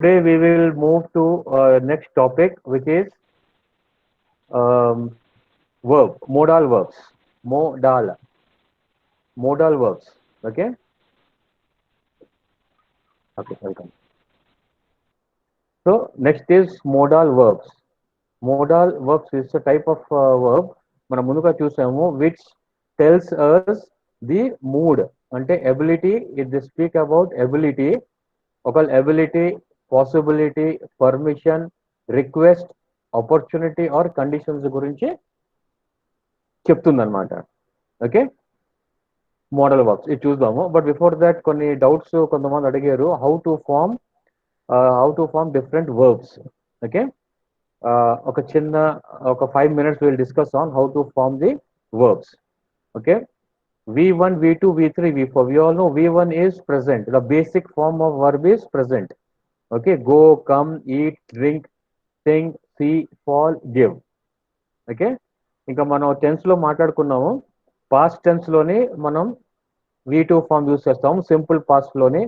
Today we will move to next topic, which is um, modal verbs, modal, modal verbs. Okay, okay, welcome. So next is modal verbs. Modal verbs is a type of verb మనం ముందుగా చూసాము which tells us the mood అంటే ability. If they speak about ability, ఒక ability, possibility, permission, request, opportunity or conditions గురించి చెప్తుందన్నమాట. Okay, model works ఇది చూద్దాము. But before that కొన్ని doubts కొంతమంది అడిగారు, how to form different verbs. Okay, ఒక చిన్న ఒక 5 minutes will discuss on how to form the verbs. Okay, V1, V2, V3, V4. We all know V1 is present. The basic form of verb is present. Okay, go, come, eat, drink, sing, see, fall, give. Okay, ఇంకా మనం tense లో మాట్లాడుకున్నాము. Past tense లోని మనం V2 form use చేస్తాము. Simple past లోని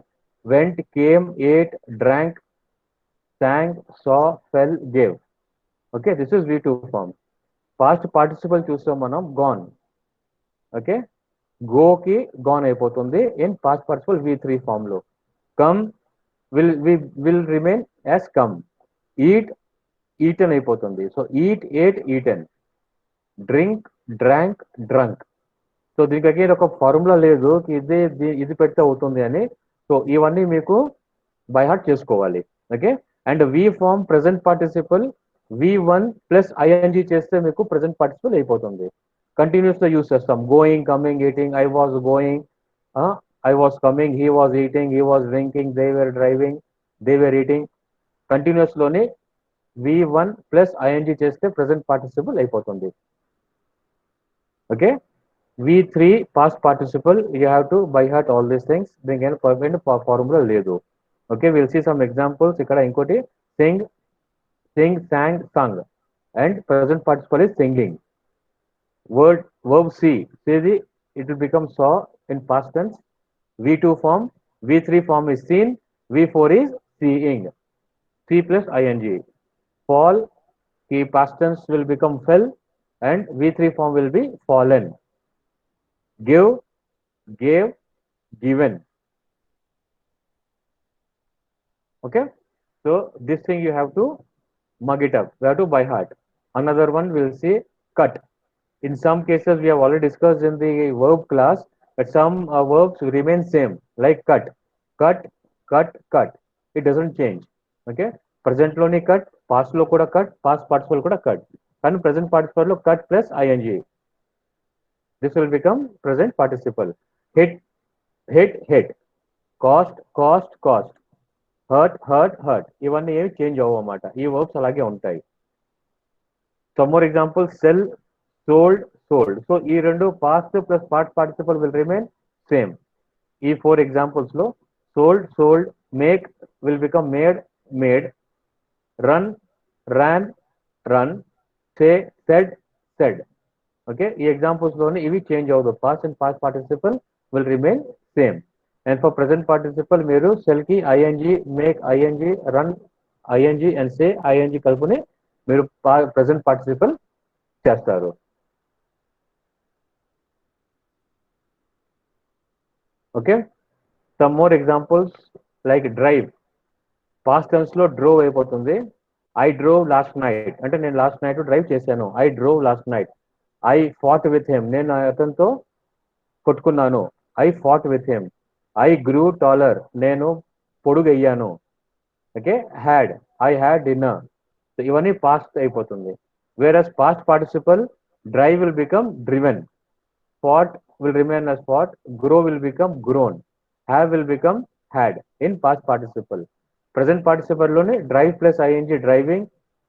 went, came, ate, drank, sang, saw, fell, gave. Okay, this is V2 form. Past participle చూస్తాం మనం గాన్. ఓకే, గో కి గాన్ అయిపోతుంది in past participle V3 form లో. Come will remain as come. Eat eaten అయిపోతుంది. So eat, ate, eaten. Drink, drank, drunk. So దీనికి again ఒక formula లేదు ఇది పెడితే అవుతుంది అని. సో ఇవన్నీ మీకు బై హార్ట్ చేసుకోవాలి. Okay, and v form present participle V1 plus ING చేస్తే మీకు ప్రెసెంట్ పార్టిసిపల్ అయిపోతుంది. కంటిన్యూస్ గా యూస్ చేస్తాం. Going, coming, eating. I was going, I was coming, he was eating, he was drinking, they were driving, they were eating. Continuous లోని V1 plus ING చేస్తే present participle అయిపోతుంది. Okay, V3 past participle, you have to by heart all these things. దీనికి perfect formula లేదు. Okay, will see some examples. ఇక్కడ ఇంకోటి sing, sing, sang, sung, and present participle is singing. Verb see, see the, it will become saw in past tense. V2 form, V3 form is seen, V4 is seeing. See plus ing. Fall, the past tense will become fell, and V3 form will be fallen. Give, gave, given. Okay, so this thing you have to mug it up. We have to by heart. Another one will say cut. In some cases we have already discussed in the verb class that some verbs remain same, like cut, cut, cut, cut. It doesn't change. Okay, present loni cut, past lo kuda cut, past participle kuda cut, and present participle lo cut plus ing. This will become present participle. Hit, hit, hit. Cost, cost, cost. Hurt, hurt, hurt. ఇవన్నీ ఏమి change అవ్వమాట. ఈ verbs అలాగే ఉంటాయి. Some more example sell, sold, sold. So ఈ రెండు past plus past participle will remain same. ఈ 4 examples లో sold, sold, make will become made, made, run, ran, run, say, said, said. Okay, ఈ examples లోని ఇవి change అవ్వదు. Past and past participle will remain same. And for present participle మీరు sell కి ING, make ING, run ING and say ING కలుపుని మీరు present participle చేస్తారు. Okay, some more examples like drive. Past tense లో drove అయిపోతుంది. I drove last night అంటే నేను last night drive చేశాను. I drove last night. I fought with him, నేను అతనితో కొట్టుకున్నాను. I fought with him. I grew taller, నేను పొడుగయ్యాను. Okay, had, I had dinner. ఇవన్నీ పాస్ట్ అయిపోతుంది. Whereas past participle drive will become driven, fought will remain as fought, grow will become grown, have will become had in past participle. Present participle లోనే drive plus ing driving,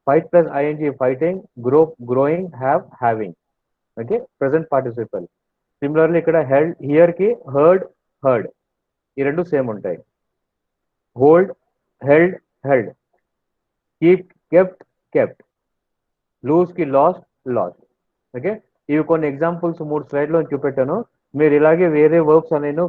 fight plus ing fighting, grow growing, have having. Okay, present participle. Similarly ఇక్కడ held, here కి heard, heard. ఈ రెండు same ఉంటాయి. Hold, held, held. Keep, kept, kept. Lose కి lost, lost. Okay, ఇవి కొన్ని examples 3 slide లో చూపెట్టాను. మీరు ఇలాగే వేరే వర్బ్స్ అనేను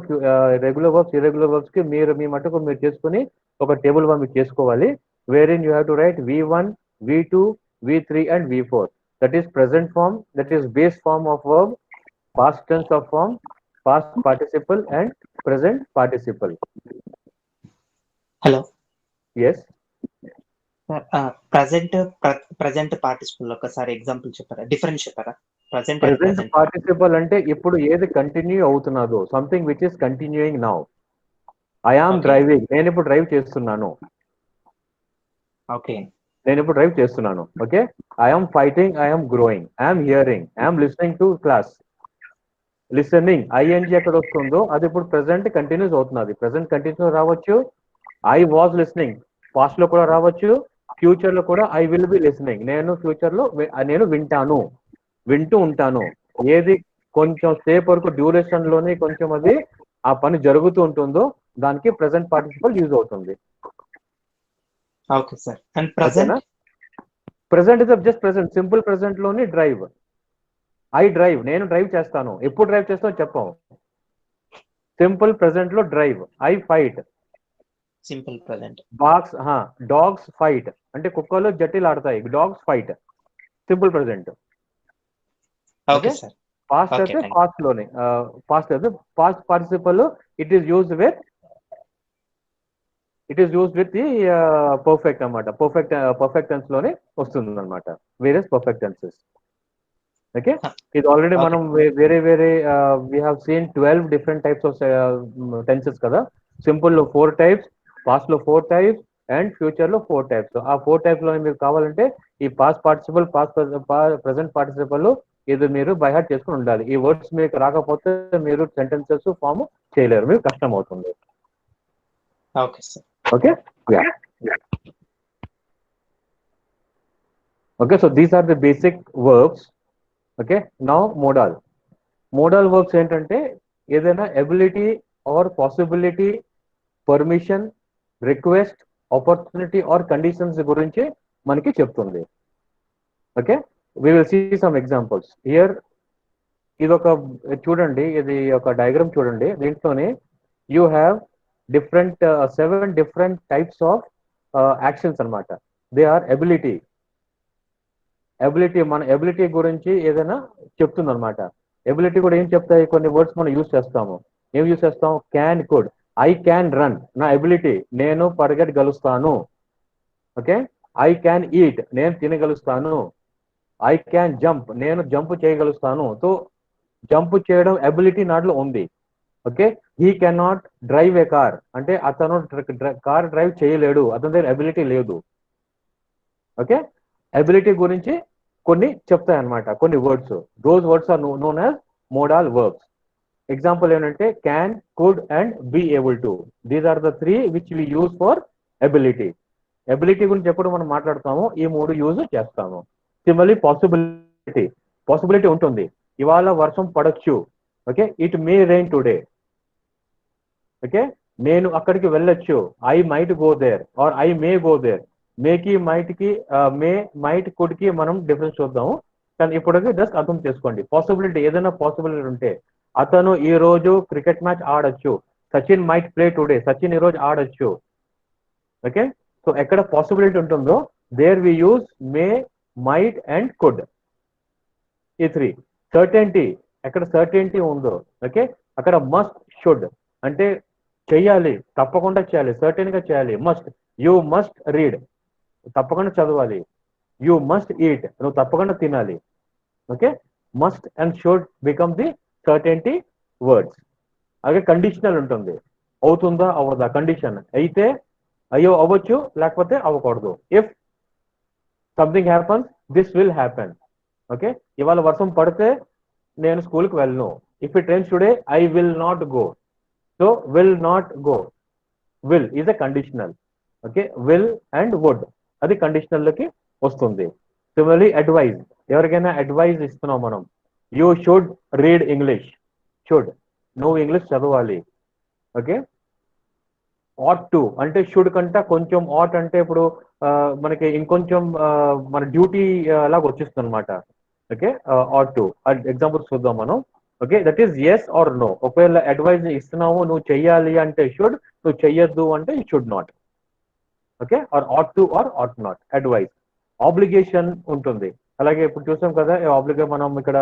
రెగ్యులర్ వర్బ్స్, ఇర్రెగ్యులర్ వర్బ్స్ కి మీరు మీ మటుకు మీరు చేసుకుని ఒక టేబుల్ వన్ మీరు చేసుకోవాలి, where in you have to write V1, V2, V3 and V4. That is present form, that is base form of verb, past tense of form, past participle and present participle. Hello Yes. Present participle ఒకసారి example చెప్పారా, difference చెప్పారా? Present and Present present participle అంటే ఇప్పుడు ఏది continue అవుతున్నదో, something which is continuing now. I am Okay. Driving, నేను ఇప్పుడు drive చేస్తున్నాను. ఓకే నేను ఇప్పుడు డ్రైవ్ చేస్తున్నాను. Okay. I am fighting, I am growing, I am hearing, I am listening to class. Listening ING ఎక్కడ వస్తుందో అది ఇప్పుడు ప్రెసెంట్ కంటిన్యూస్ అవుతున్నది. ప్రెసెంట్ కంటిన్యూస్ రావచ్చు. ఐ వాజ్ లిస్నింగ్ పాస్ట్ లో కూడా రావచ్చు. ఫ్యూచర్ లో కూడా ఐ విల్ బి లిసనింగ్, నేను ఫ్యూచర్ లో నేను వింటాను, వింటూ ఉంటాను. ఏది కొంచెం సేపు వరకు డ్యూరేషన్ లోనే కొంచెం అది ఆ పని జరుగుతూ ఉంటుందో దానికి ప్రెసెంట్ పార్టిసిపల్ యూజ్ అవుతుంది. Okay sir. అండ్ ఓకేనా? Present present is just present, simple present లోని డ్రైవ్. ఐ డ్రైవ్, నేను డ్రైవ్ చేస్తాను. ఎప్పుడు డ్రైవ్ చేస్తానో చెప్పాం. సింపుల్ ప్రెసెంట్ లో drive. I fight, simple present. Dogs fight అంటే కుక్కలు జట్టీలు ఆడతాయి. Dogs fight, simple present. Okay sir. Past okay, అయితే థ్యాంక్ పాస్ట్ లోనే, పాస్ట్ అయితే past participle it is used with the perfect అన్నమాట. పర్ఫెక్ట్ టెన్స్ లోనే వస్తుంది అనమాట, వేరియస్ పర్ఫెక్ట్ టెన్సెస్. ఓకే. ఇది ఆల్రెడీ ఓకే. మనం వేరే we have seen 12 different types of tenses కదా. సింపుల్ లో 4 టైప్స్, పాస్ట్ లో 4 టైప్స్ అండ్ ఫ్యూచర్ లో 4 టైప్స్. ఆ 4 టైప్స్ లో మీరు కావాలంటే ఈ పాస్ట్ పార్టిసిపల్, ప్రెసెంట్ పార్టిసిపల్ ఇది మీరు బై హార్ట్ చేసుకుని ఉండాలి. ఈ వర్డ్స్ మీకు రాకపోతే మీరు సెంటెన్సెస్ ఫామ్ చేయలేరు, మీకు కష్టం అవుతుంది. Okay sir. Okay. Okay, so these are the basic verbs. Okay, now modal verbs ఏంటంటే ఏదైనా ability or possibility, permission, request, opportunity or conditions గురించి మనకి చెప్తుంది. Okay, we will see some examples here. ఇది ఒక చూడండి, ఇది ఒక డయాగ్రామ్ చూడండి. దీంట్లోనే you have different 7 different types of actions అన్నమాట. They are ability. మన ఎబిలిటీ గురించి ఏదైనా చెప్తుంది అనమాట. ఎబిలిటీ కూడా ఏం చెప్తాయి, కొన్ని వర్డ్స్ మనం యూజ్ చేస్తాము. ఏం యూజ్ చేస్తాం? Can, could. I can run, నా ఎబిలిటీ, నేను పరిగెట్టగలుస్తాను. ఓకే. ఐ క్యాన్ ఈట్, నేను తినగలుస్తాను. ఐ క్యాన్ జంప్, నేను జంప్ చేయగలుస్తాను. సో జంప్ చేయడం ఎబిలిటీ నాట్లో ఉంది. Okay. He can not drive a car అంటే అతను కార్ డ్రైవ్ చేయలేడు, అతని దగ్గర ఎబిలిటీ లేదు. ఓకే. ఎబిలిటీ గురించి కొన్ని చెప్తాయి అనమాట, కొన్ని words. Those words are known as modal verbs. Example ఏంటంటే can, could and be able to. These are the 3 which we use for ability. Ability గురించి ఎప్పుడు మనం మాట్లాడతామో ఈ 3 యూజ్ చేస్తాము. సిమిలర్లీ పాసిబిలిటీ ఉంటుంది. ఇవాళ వర్షం పడొచ్చు. Okay, it may rain today. Okay, నేను అక్కడికి వెళ్ళొచ్చు. I might go there or I may go there. మేకి మైట్ కుడ్ కి మనం డిఫరెన్స్ చూద్దాము. కానీ ఇప్పటికి జస్ట్ అర్థం చేసుకోండి. పాసిబిలిటీ, ఏదైనా పాసిబిలిటీ ఉంటే అతను ఈ రోజు క్రికెట్ మ్యాచ్ ఆడొచ్చు. Sachin might play today, Sachin ఈ రోజు ఆడొచ్చు. ఓకే. సో ఎక్కడ పాసిబిలిటీ ఉంటుందో there we use may, might and could. ఈ 3. సర్టెంటీ, ఎక్కడ సర్టెంటీ ఉందో ఓకే అక్కడ మస్ట్, షుడ్ అంటే చెయ్యాలి, తప్పకుండా చేయాలి, సర్టెన్ గా చేయాలి. మస్ట్, యూ మస్ట్ రీడ్, తప్పకుండా చదవాలి. యూ మస్ట్ ఈట్, నువ్వు తప్పకుండా తినాలి. Okay. Must and should become the certainty words. అలాగే కండిషనల్ ఉంటుంది. అవుతుందా అవ్వదా, కండిషన్. అయితే అయ్యో అవ్వచ్చు, లేకపోతే అవ్వకూడదు. If something happens this will happen. Okay, ఇవాళ వర్షం పడితే నేను స్కూల్కి వెళ్ళను. If it rains today I will not go. So will not go, will is a conditional. Okay, will and would అది కండిషనల్ లోకి వస్తుంది. సిమిలర్లీ అడ్వైజ్, ఎవరికైనా అడ్వైజ్ ఇస్తున్నాం మనం. You should read English. Should, నువ్వు ఇంగ్లీష్ చదవాలి. ఓకే. ఆట్ టు అంటే should కంటే కొంచెం, ఆట్ అంటే ఇప్పుడు మనకి ఇంకొంచెం మన డ్యూటీ లాగా వచ్చేస్తుంది అనమాట. ఓకే, ఆట్ టు ఎగ్జాంపుల్స్ చూద్దాం మనం. Okay, that is yes or no. ఒకవేళ అడ్వైజ్ ఇస్తున్నావు, నువ్వు చెయ్యాలి అంటే షుడ్, నువ్వు చెయ్యొద్దు అంటే should not. Okay, or ought to or ought not, advice. Obligation ఉంటుంది. అలాగే ఇప్పుడు చూసాం కదా, మనం ఇక్కడ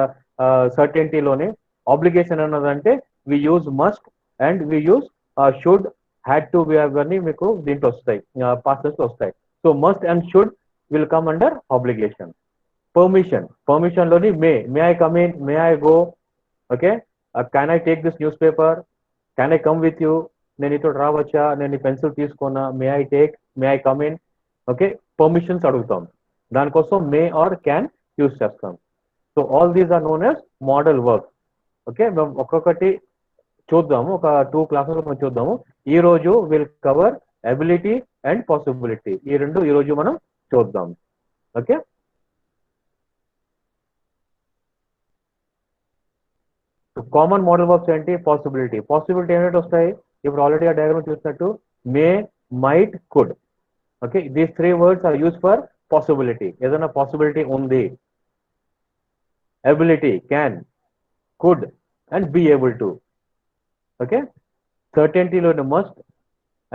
సర్టెంటీలోని ఆబ్లిగేషన్ అన్నదంటే we use must and we use should, had to, we అవన్నీ మీకు దీంట్లో వస్తాయి, పాస్టెన్స్ వస్తాయి. So must and should will come under obligation. Permission లోని may I come in, may I go, okay, can I take this newspaper, can I come with you, నేను ఇటు రావచ్చా, నేను ఈ పెన్సిల్ తీసుకున్నా, may I take, may I come in. Okay, permissions అడుగుతాం, దానికోసం may or can use చేస్తాం. So all these are known as modal work. Okay, మేము ఒక్కొక్కటి చూద్దాము, ఒక 2 క్లాసెస్ మనం చూద్దాము. ఈ రోజు will cover ability and possibility, ఈ రెండు ఈ రోజు మనం చూద్దాం. ఓకే, కామన్ మోడల్ వర్క్స్ ఏంటి? పాసిబిలిటీ ఏంటంటే వస్తాయి, ఇప్పుడు ఆల్రెడీ ఆ డయాగ్రామ్ చూసినట్టు may, might, could. Okay, these 3 words are use for possibility. ఏదైనా పాసిబిలిటీ ఉంది. Ability can, could and be able to. Okay, సర్టెంటీలోని మస్ట్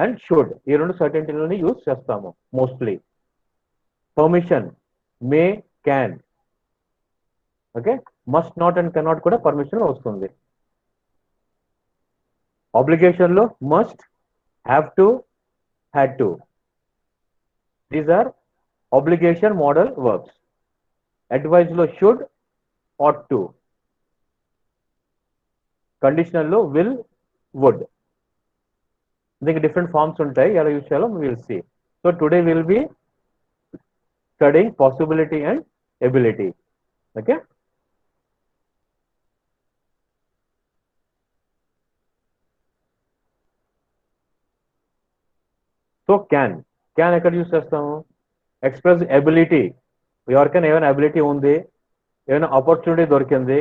అండ్ షుడ్, ఈ రెండు సర్టెంటీలోని యూస్ చేస్తాము mostly. Permission may, can. Okay, must not and cannot కూడా permission వస్తుంది. Obligation లో must, have to, had to. These are obligation modal verbs. Advice లో should, ought to. Conditional లో విల్, వుడ్. దీనికి డిఫరెంట్ ఫార్మ్స్ ఉంటాయి, ఎలా use చేయాలో will see. So today will be studying possibility and ability. Okay, so can ఎక్కడ use చేస్తాము? Express ability. ఎవరికైనా ఏమైనా అబిలిటీ ఉంది, ఏమైనా ఆపర్చునిటీ దొరికింది,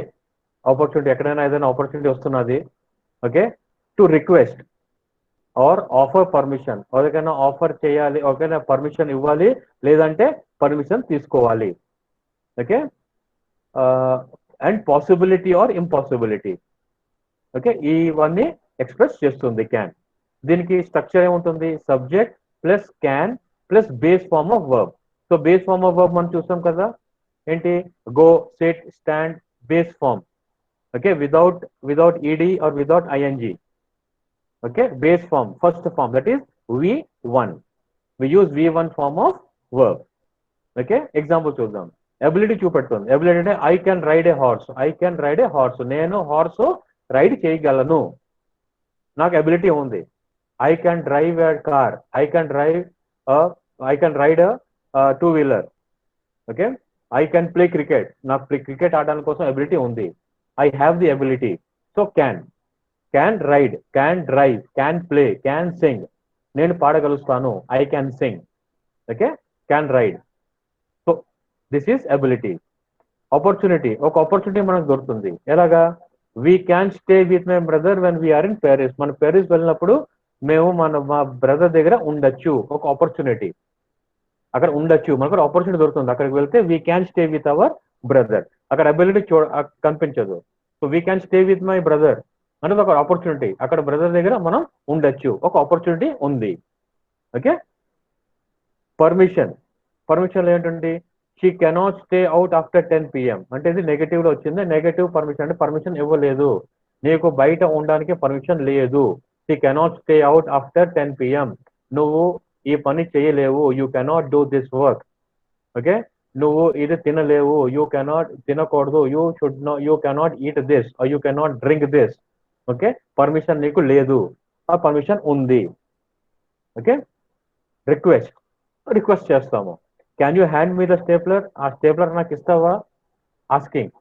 ఆపర్చునిటీ ఎక్కడైనా ఏదైనా ఆపర్చునిటీ వస్తున్నది, okay, to request or offer permission, ఎవరికైనా ఆఫర్ చేయాలి, ఎవరికైనా పర్మిషన్ ఇవ్వాలి, లేదంటే పర్మిషన్ తీసుకోవాలి. Okay, and possibility or impossibility. Okay, ఇవన్నీ ఎక్స్ప్రెస్ చేస్తుంది క్యాన్. దీనికి స్ట్రక్చర్ ఏముంటుంది? Subject plus can plus base form of verb. So base form of verb మనం చూస్తాం కదా, ఏంటి? Go, sit, stand, base form. Okay, without ED or without ING. Okay, base form, first form, that is V1. We use V1 form of verb. Okay, example చూద్దాం. Ability చూపెడుతుంది. Ability అంటే I can ride a horse, I can ride a horse, నేను horse ride చేయగలను, నాకు ability ఉంది. I can drive a car, I can drive, I can ride 2 wheeler. Okay, I can play cricket, నాకు cricket ఆడడానికి కోసం ability ఉంది. I have the ability. So can ride, can drive, can play, can sing, నేను పాడగలుస్తాను, I can Singh. Okay, can ride. So this is ability. Opportunity, ఒక opportunity మనకు దొరుకుతుంది. ఎలాగా? We can stay with my brother when we are in Paris. మన ప్యారిస్ వెళ్ళినప్పుడు మేము మా బ్రదర్ దగ్గర ఉండొచ్చు, ఒక ఆపర్చునిటీ. అక్కడ ఉండొచ్చు, మనకు ఆపర్చునిటీ దొరుకుతుంది, అక్కడికి వెళ్తే we can stay with our brother. అక్కడ అబిలిటీ కనిపించదు. So we can stay with my brother అనేది ఒక ఆపర్చునిటీ, అక్కడ బ్రదర్ దగ్గర మనం ఉండొచ్చు, ఒక ఆపర్చునిటీ ఉంది. ఓకే, పర్మిషన్ ఏంటండి? She cannot stay out after 10 PM. అంటే ఇది నెగటివ్ లో వచ్చింది. నెగటివ్ పర్మిషన్ అంటే పర్మిషన్ ఇవ్వలేదు, నీకు బయట ఉండడానికి పర్మిషన్ లేదు. She cannot stay out after 10 PM. నువ్వు ఈ పని చేయలేవు, you cannot do this work. Okay, నువ్వు ఇది తినలేవు, యూ కెనాట్, తినకూడదు, you cannot eat this, you cannot drink this. Okay, permission నీకు లేదు, ఆ పర్మిషన్ ఉంది. ఓకే, రిక్వెస్ట్ చేస్తాము. Can you hand me the stapler, ఆ స్టేప్లర్ నాకు ఇస్తావా? Asking.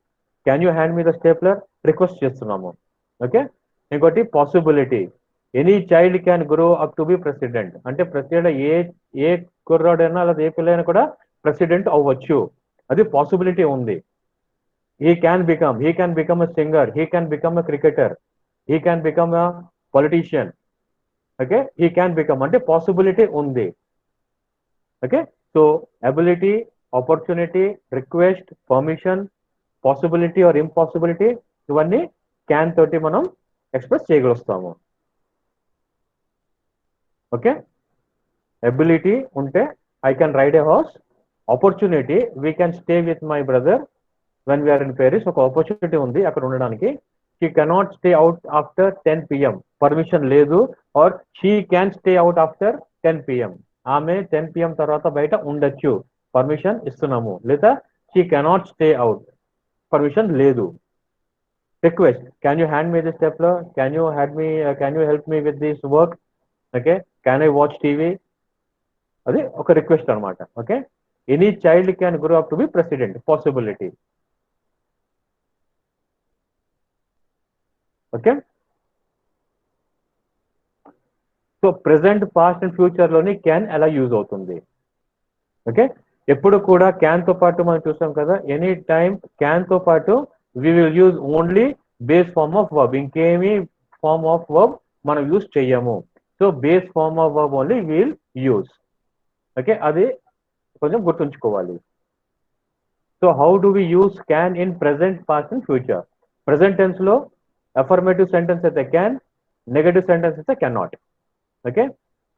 Can you hand me the stapler, request చేస్తున్నాము. ఓకే, ఇంకోటి possibility. Any child can grow up to be president. అంటే ప్రెసిడెంట్ ఏ కుర్రాడైనా లేదా ఏ పిల్లైనా కూడా ప్రెసిడెంట్ అవ్వచ్చు, అది పాసిబిలిటీ ఉంది. He can become a singer, he can become a cricketer, he can become a politician. Okay, he can become అంటే పాసిబిలిటీ ఉంది. Okay, so ability, opportunity, request, permission, possibility or impossibility, can క్యాన్ తోటి మనం express చేయగలుస్తాము. Okay, ability ఉంటే I can ride a horse. Opportunity we can stay with my brother when we are in Paris. ఒక opportunity ఉంది అక్కడ ఉండడానికి. She cannot stay out after 10 PM. Permission లేదు. Or she can stay out after 10 PM. ఆమె 10 PM తర్వాత బయట ఉండొచ్చు, permission ఇస్తున్నాము. లేదా she cannot stay out, permission లేదు. Request, can you hand me this stapler, can you help me with this work, okay, can I watch TV. అది ఒక request అనమాట. Okay, any child can grow up to be president, possibility. Okay, so present, past and future లోని can ఎలా use అవుతుంది. Okay, ఎప్పుడు కూడా can తో పాటు మనం చూస్తాం కదా, ఎనీ టైం క్యాన్ తో పాటు we will use only base form of verb. ఇంకేమి ఫార్మ్ ఆఫ్ వర్బ్ మనం యూజ్ చెయ్యము. So base form of verb only will use. Okay, అది కొంచెం గుర్తుంచుకోవాలి. So how do we use can in present, past and future. Present tense లో affirmative sentence అయితే can, negative sentence అయితే can not. Okay,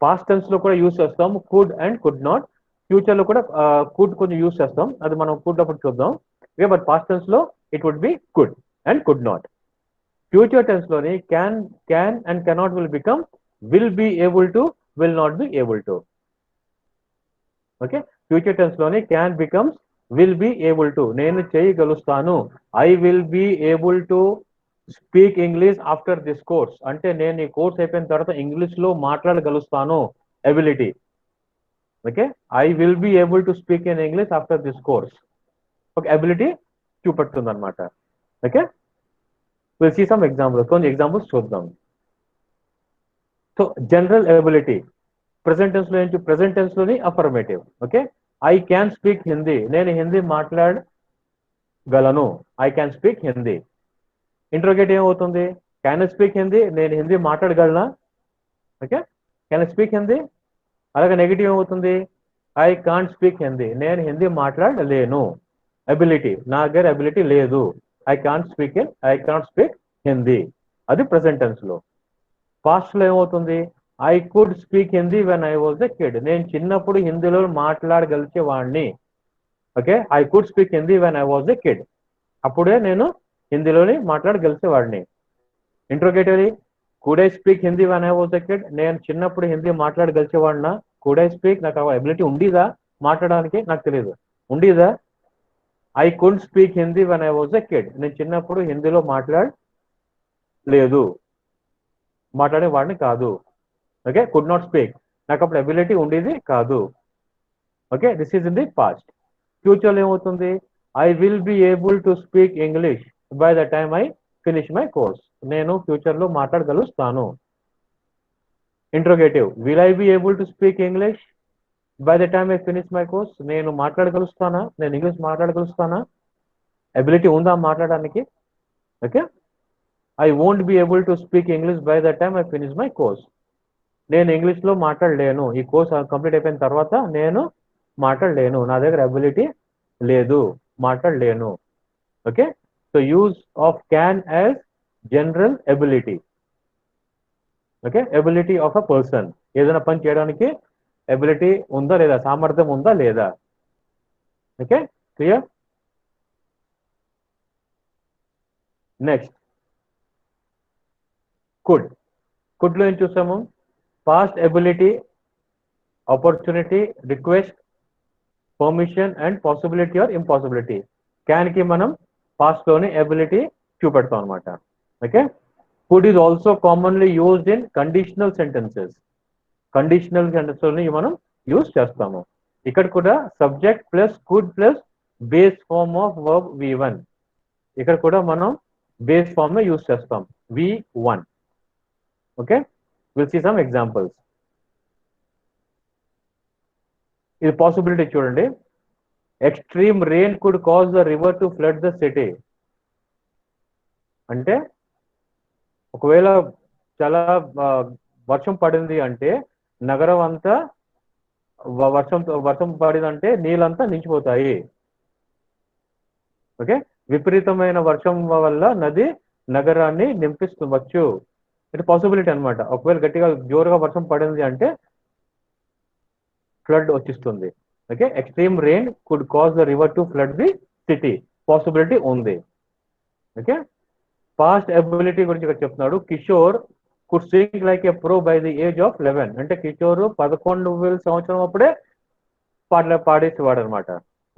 past tense లో కూడా use చేస్తాం could and could not. Future లో కూడా కుడ్ కొంచెం యూజ్ చేస్తాం, అది మనం కుడ్ అప్పుడు చూద్దాం. ఓకే, బట్ పాస్ట్ టెన్స్ లో it would be could and could not. Future tense లోని can and cannot will become will be able to, will not be able to. Okay, future tense లోని can becomes will be able to. నేను చేయగలుస్తాను, I will be able to speak English after this course. అంటే నేను ఈ course అయిపోయిన తర్వాత English లో మాట్లాడగలుస్తాను, ability. Okay, I will be able to speak in English after this course. ఒక ఎబిలిటీ చూపెడుతుంది అనమాట. Okay, will see some examples, కొన్ని ఎగ్జాంపుల్స్ చూద్దాం. So general ability present tense లో ఏంటి, ప్రెసెంట్ టెన్స్ లోని affirmative. Okay, I can speak Hindi, నేను హిందీ మాట్లాడగలను, I can speak Hindi. Interrogate ఏమవుతుంది, క్యాన్ ఐ స్పీక్ హిందీ, నేను హిందీ మాట్లాడగలనా. Okay, can I speak Hindi. అలాగే నెగిటివ్ ఏమవుతుంది, ఐ కాంట్ స్పీక్ హిందీ, నేను హిందీ మాట్లాడలేను. ఎబిలిటీ, నా దగ్గర ఎబిలిటీ లేదు, ఐ కాంట్ స్పీక్ హిందీ. అది ప్రెసెంట్ టెన్స్ లో. పాస్ట్ లో ఏమవుతుంది, I could speak Hindi when I was a kid, నేను చిన్నప్పుడు హిందీలో మాట్లాడగలిచేవాడిని. Okay, I could speak Hindi when I was a kid, అప్పుడే నేను హిందీలోని మాట్లాడగలిచేవాడిని. Interrogatively, could I speak Hindi when I was a kid, నేను చిన్నప్పుడు హిందీ మాట్లాడగలిచేవాడినా. కుడ్ ఐ స్పీక్, నాకు ఎబిలిటీ ఉండేదా మాట్లాడడానికి, నాకు తెలియదు, ఉండేదా. I could speak Hindi when I was a kid, నేను చిన్నప్పుడు హిందీలో మాట్లాడేవాడిని కాదు. ఓకే, కుడ్ నాట్ స్పీక్, నాకు అప్పుడు ఎబిలిటీ ఉండేది కాదు. Okay, this is in the past. ఫ్యూచర్లో ఏమవుతుంది, I will be able to speak English by the time I finish my course, నేను ఫ్యూచర్లో మాట్లాడగలుస్తాను. Interrogative, will I be able to speak English by the time I finish my course, నేను మాట్లాడగలుస్తానా, నేను English మాట్లాడగలుస్తానా, ability ఉందా మాట్లాడడానికి. Okay, I won't be able to speak English by the time I finish my course, నేను ఇంగ్లీష్లో మాట్లాడలేను, ఈ కోర్స్ కంప్లీట్ అయిపోయిన తర్వాత నేను మాట్లాడలేను, నా దగ్గర అబిలిటీ లేదు, మాట్లాడలేను. Okay, so use of can as general ability. Okay, ability of a person, ఏదైనా పని చేయడానికి ఎబిలిటీ ఉందా లేదా, సామర్థ్యం ఉందా లేదా. Okay, clear. నెక్స్ట్ కుడ్ లో ఏం చూసాము, past ability, opportunity, request, permission and possibility or impossibility. Can కి మనం పాస్ట్ లోని ఎబిలిటీ చూపెడతాం అనమాట. Okay, could is also commonly used in conditional sentences. Conditional sentences ని మనం యూజ్ చేస్తాము. ఇక్కడ కూడా subject plus could plus base form of verb V1. ఇక్కడ కూడా మనం బేస్ ఫార్మ్ యూజ్ చేస్తాం, V1. Okay, will see some examples. ఇది పాసిబిలిటీ చూడండి, extreme rain could cause the river to flood the city. అంటే ఒకవేళ చాలా వర్షం పడింది అంటే నగరం అంతా వర్షం పడిందంటే నీళ్ళంతా నిలిచిపోతాయి. ఓకే, విపరీతమైన వర్షం వల్ల నది నగరాన్ని నింపిస్తవచ్చు. ఇది పాసిబిలిటీ అనమాట. ఒకవేళ గట్టిగా జోరుగా వర్షం పడింది అంటే ఫ్లడ్ వచ్చిస్తుంది. Okay, extreme rain could cause the river to flood the city, possibility ఉంది. ఓకే, పాస్ట్ ఎబిలిటీ గురించి ఇక్కడ చెప్తున్నాడు. Kishore could sing like a pro by the age of 11. అంటే కిషోర్ 11 సంవత్సరం అప్పుడే పాడేసేవాడు అనమాట.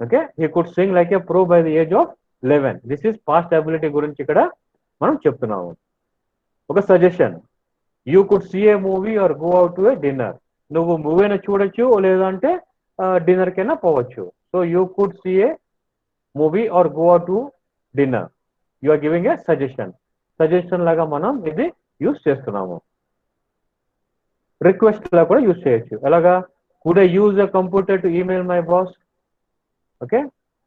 Okay, he could sing like a pro by the age of 11. This is past ability గురించి ఇక్కడ మనం చెప్తున్నాము. ఒక suggestion, you could see a movie or go out to a dinner. నువ్వు మూవీని చూడొచ్చు, లేదంటే డిన్నర్ కైనా పోవచ్చు. So you could see a movie or go out to dinner. You are giving a suggestion. Suggestion లాగా మనం ఇది యూస్ చేస్తున్నాము. రిక్వెస్ట్ లా కూడా యూస్ చేయొచ్చు. ఎలాగా, could I use a computer to email my boss. Okay,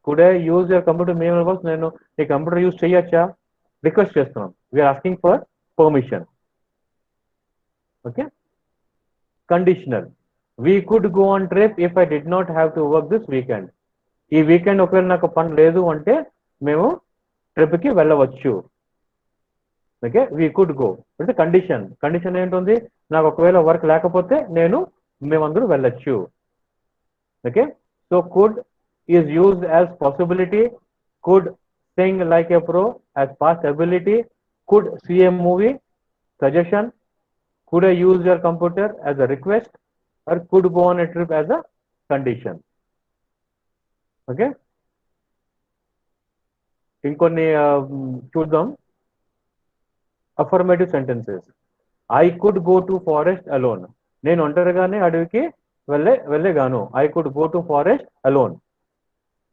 could I use a computer to email boss, నేను ఈ computer use చేయొచ్చా, రిక్వెస్ట్ చేస్తున్నాం. We are asking for permission. Okay, conditional, we could go on trip if I did not have to work this weekend. ఈ weekend ఒకవేళ నాకు పని లేదు అంటే మేము ట్రిప్కి వెళ్ళవచ్చు. ఓకే, వీ కుడ్ గో అంటే కండిషన్. కండిషన్ ఏంటుంది, నాకు ఒకవేళ వర్క్ లేకపోతే మేమందరూ వెళ్ళొచ్చు. Okay, so could is used as possibility, could sing like a pro as past ability, could see a movie suggestion, could I use your computer as a request, or could go on a trip as a condition. Okay, ఇంకొన్ని చూద్దాం. Affirmative sentences. I could go to forest alone. నేను ఒంటరిగానే అడవికి వెళ్ళేగాను. I could go to forest alone.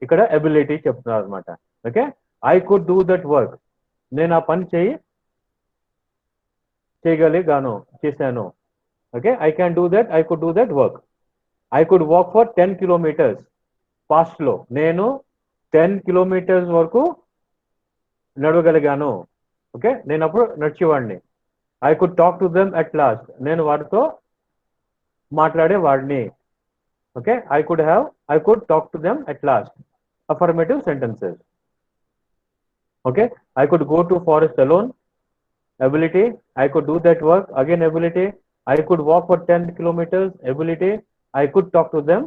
ఇక్కడ ability చెప్తున్నారు అనమాట. Okay, I could do that work. నేను ఆ పని చేశాను. Okay, I can do that, I could do that work. I could walk for 10 kilometres. Past లో నేను 10 కిలోమీటర్స్ వరకు నడవగలిగాను. ఓకే, నేను అప్పుడు నడిచేవాడిని. I could talk to them at last. నేను వారితో మాట్లాడేవాడిని. Okay, I could talk to them at last. Affirmative sentences. Okay, I could go to forest alone, ability. I could do that work, again ability. I could walk for 10 kilometers, ability. I could talk to them,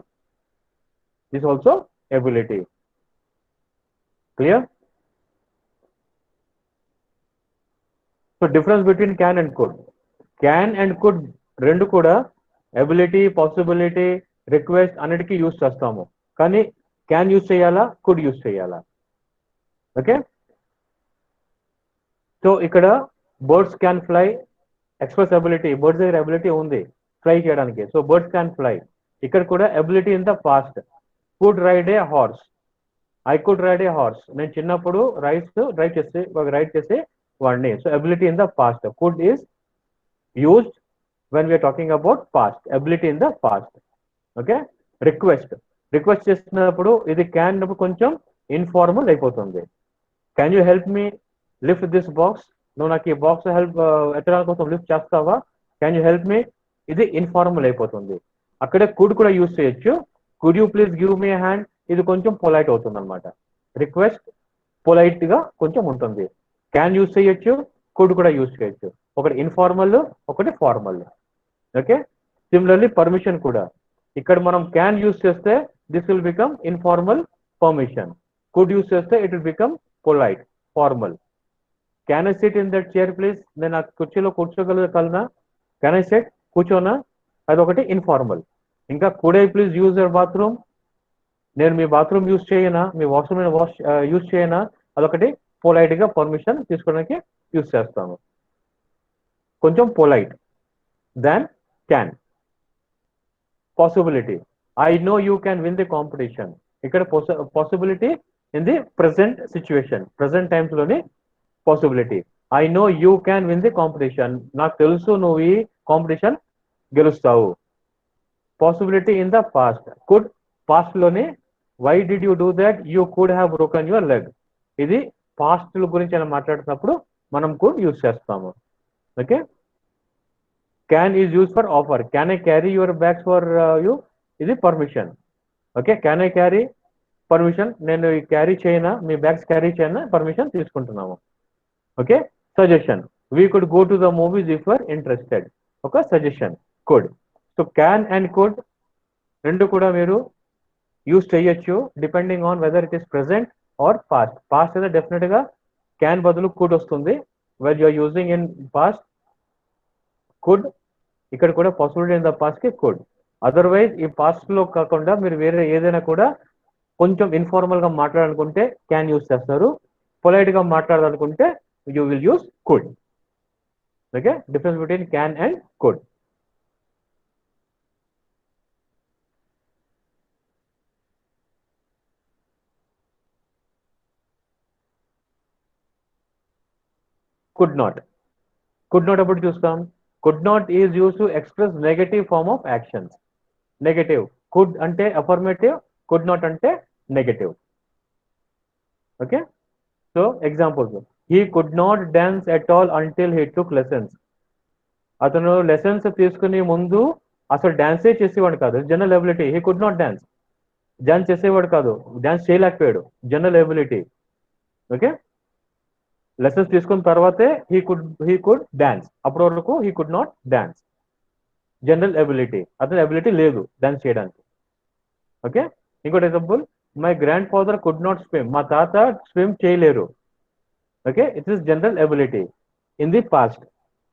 this also ability. Clear? So difference between can and could. Can and could రెండు కూడా ability, possibility, request అన్నిటికీ use చేస్తాము. కానీ can use చేయాలా, could use చేయాలా. Okay, so ఇక్కడ birds can fly, express ability. Birds దగ్గర ability ఉంది ఫ్లై చేయడానికి. So birds can fly. ఇక్కడ కూడా ability in the past. Could ride a horse. I could ride a horse. నేను చిన్నప్పుడు రైడ్ చేసే వాడిని. So ability in the past. Could is used when we are talking about past. Ability in the past. Okay, request చేసినప్పుడు ఇది can కొంచెం informal అయిపోతుంది. Can you help me lift this box. నువ్వు నాకు ఈ బాక్స్ ఎత్తడానికి కోసం లిఫ్ట్ చేస్తావా, క్యాన్ యూ హెల్ప్ మీ. ఇది ఇన్ఫార్మల్ అయిపోతుంది. అక్కడే కుడ్ కూడా యూజ్ చేయొచ్చు. Could you please give me hand. ఇది కొంచెం పొలైట్ అవుతుంది అనమాట. రిక్వెస్ట్ పొలైట్ గా కొంచెం ఉంటుంది. క్యాన్ యూజ్ చేయొచ్చు, కుడ్ కూడా యూజ్ చేయొచ్చు. ఒకటి ఇన్ఫార్మల్, ఒకటి ఫార్మల్. ఓకే, సిమిలర్లీ పర్మిషన్ కూడా. ఇక్కడ మనం క్యాన్ యూజ్ చేస్తే this will become informal permission. Could use చేస్తే it will become polite, formal. Can I sit in that chair please. నేను ఆ కుర్చీలో కూర్చోగలనా, క్యాన్ ఐ సిట్, కూర్చోనా, అదొకటి ఇన్ఫార్మల్. ఇంకా could I please use your bathroom. నేను మీ బాత్రూమ్ యూజ్ చేయనా, మీ వాష్రూమ్ యూజ్ చేయనా, అదొకటి పొలైట్ గా పర్మిషన్ తీసుకోవడానికి యూజ్ చేస్తాము. కొంచెం polite than can. Possibility. I know you can win the competition. ఇక్కడ possibility in the present situation, present times లోని possibility. I know you can win the competition. నాకు తెలుసు నువ్వు ఈ కాంపిటీషన్ గెలుస్తావు. Possibility in the past. Could past లోని why did you do that, you could have broken your leg. ఇది పాస్ట్ గురించి అని మాట్లాడుతున్నప్పుడు మనం కుడ్ యూజ్ చేస్తాము. Okay, can is use for offer. Can I carry your bags for you, ఇది permission. Okay, can I carry, permission. నేను carry చేయనా, మీ బ్యాగ్స్ క్యారీ చేయనా, పర్మిషన్ తీసుకుంటున్నాము. Okay, suggestion. We could go to the movies if you're interested. ఒక suggestion could. So can and could రెండు కూడా మీరు యూస్ చేయొచ్చు depending on whether it is present or past. Past అయితే డెఫినెట్ గా can బదులు కుడ్ వస్తుంది. Where you are using in past could, ఇక్కడ కూడా పాసిబిలిటీ ఇన్ ద పాస్ట్ కి కుడ్. అదర్వైజ్ ఈ పాస్ట్ లో కాకుండా మీరు వేరే ఏదైనా కూడా కొంచెం ఇన్ఫార్మల్ గా మాట్లాడాలనుకుంటే క్యాన్ యూస్ చేస్తారు. పొలైట్ గా మాట్లాడాలనుకుంటే you will use could. Okay, difference between can and could. Could not. Could not ఎప్పుడు చూస్తాం? Could not is use to express negative form of actions. Negative. Could అంటే అఫర్మేటివ్, కుడ్ నాట్ అంటే negative. Okay, so examples. He could not dance at all until he took lessons. అతను lessons తీసుకునే ముందు అసలు డాన్సే చేసేవాడు కాదు. General ability. He could not dance. Dance చేసేవాడు కాదు, డాన్స్ చేయలేకపోయాడు. General ability. ఓకే, లెసన్స్ తీసుకున్న తర్వాతే హీ కుడ్ డాన్స్. అప్పటి వరకు he could not dance. General ability. అతని ఎబిలిటీ లేదు డాన్స్ చేయడానికి. ఓకే, ఇంకోటి example. My grandfather could not swim. మా తాత స్విమ్ చేయలేరు. Okay, it is general ability in the past.